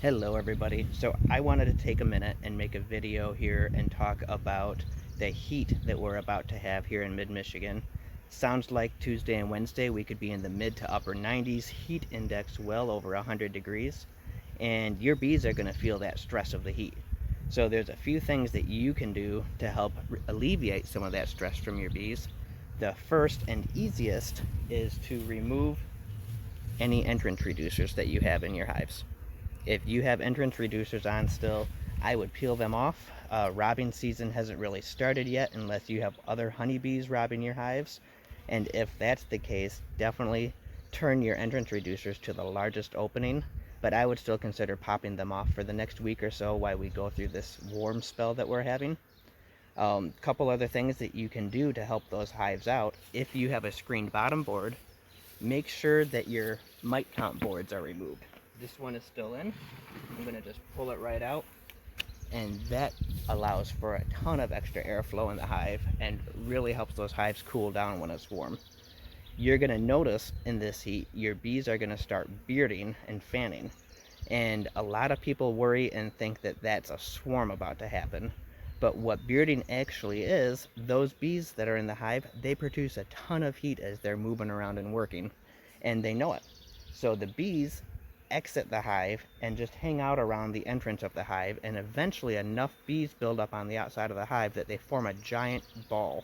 Hello everybody. So I wanted to take a minute and make a video here and talk about the heat that we're about to have here in mid-Michigan. Sounds like Tuesday and Wednesday we could be in the mid to upper 90s, heat index well over 100 degrees, and your bees are going to feel that stress of the heat. So there's a few things that you can do to help alleviate some of that stress from your bees. The first and easiest is to remove any entrance reducers that you have in your hives. If you have entrance reducers on still, I would peel them off. Robbing season hasn't really started yet unless you have other honeybees robbing your hives. And if that's the case, definitely turn your entrance reducers to the largest opening. But I would still consider popping them off for the next week or so while we go through this warm spell that we're having. Couple other things that you can do to help those hives out. If you have a screened bottom board, make sure that your mite count boards are removed. This one is still in. I'm going to just pull it right out, and that allows for a ton of extra airflow in the hive and really helps those hives cool down when it's warm. You're going to notice in this heat your bees are going to start bearding and fanning, and a lot of people worry and think that that's a swarm about to happen. But what bearding actually is, those bees that are in the hive, they produce a ton of heat as they're moving around and working, and they know it. So the bees exit the hive and just hang out around the entrance of the hive, and eventually enough bees build up on the outside of the hive that they form a giant ball.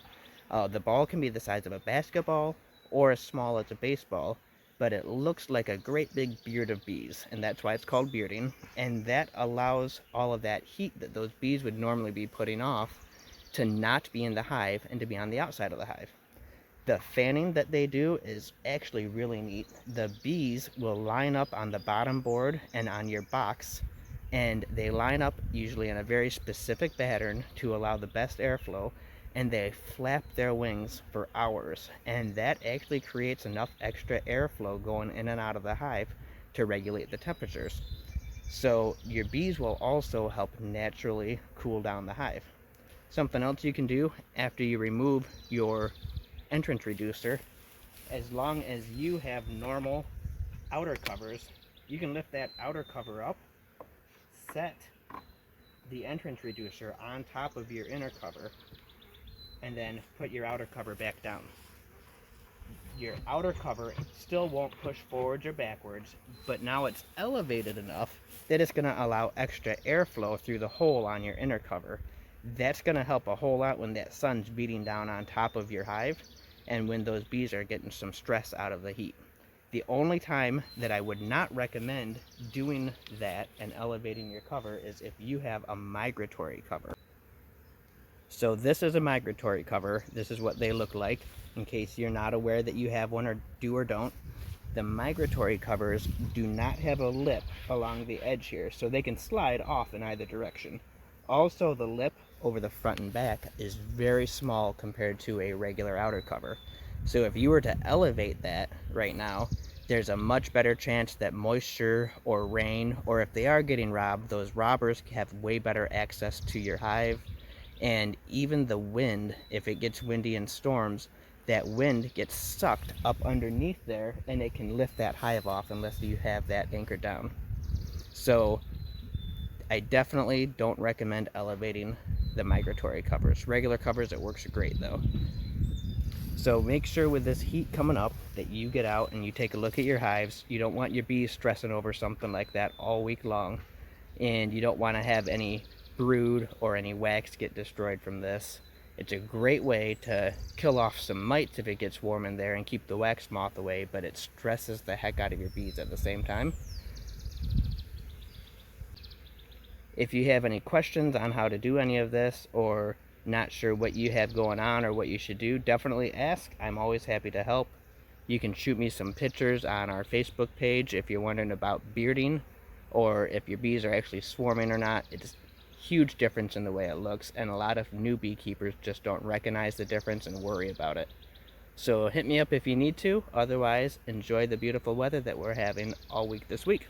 The ball can be the size of a basketball or as small as a baseball, but it looks like a great big beard of bees, and that's why it's called bearding. And that allows all of that heat that those bees would normally be putting off to not be in the hive and to be on the outside of the hive. The fanning that they do is actually really neat. The bees will line up on the bottom board and on your box, and they line up usually in a very specific pattern to allow the best airflow, and they flap their wings for hours, and that actually creates enough extra airflow going in and out of the hive to regulate the temperatures. So your bees will also help naturally cool down the hive. Something else you can do after you remove your entrance reducer, as long as you have normal outer covers, you can lift that outer cover up, set the entrance reducer on top of your inner cover, and then put your outer cover back down. Your outer cover still won't push forwards or backwards, but now it's elevated enough that it's going to allow extra airflow through the hole on your inner cover. That's going to help a whole lot when that sun's beating down on top of your hive and when those bees are getting some stress out of the heat. The only time that I would not recommend doing that and elevating your cover is if you have a migratory cover. So this is a migratory cover. This is what they look like, in case you're not aware that you have one or do or don't. The migratory covers do not have a lip along the edge here, so they can slide off in either direction. Also, the lip over the front and back is very small compared to a regular outer cover. So if you were to elevate that right now, there's a much better chance that moisture or rain, or if they are getting robbed, those robbers have way better access to your hive. And even the wind, if it gets windy and storms, that wind gets sucked up underneath there and it can lift that hive off unless you have that anchored down. So I definitely don't recommend elevating the migratory covers. Regular covers, it works great though. So make sure with this heat coming up that you get out and you take a look at your hives. You don't want your bees stressing over something like that all week long, and you don't want to have any brood or any wax get destroyed from this. It's a great way to kill off some mites if it gets warm in there and keep the wax moth away, but it stresses the heck out of your bees at the same time. If you have any questions on how to do any of this, or not sure what you have going on or what you should do, definitely ask. I'm always happy to help. You can shoot me some pictures on our Facebook page if you're wondering about bearding, or if your bees are actually swarming or not. It's a huge difference in the way it looks, and a lot of new beekeepers just don't recognize the difference and worry about it. So hit me up if you need to. Otherwise, enjoy the beautiful weather that we're having all week this week.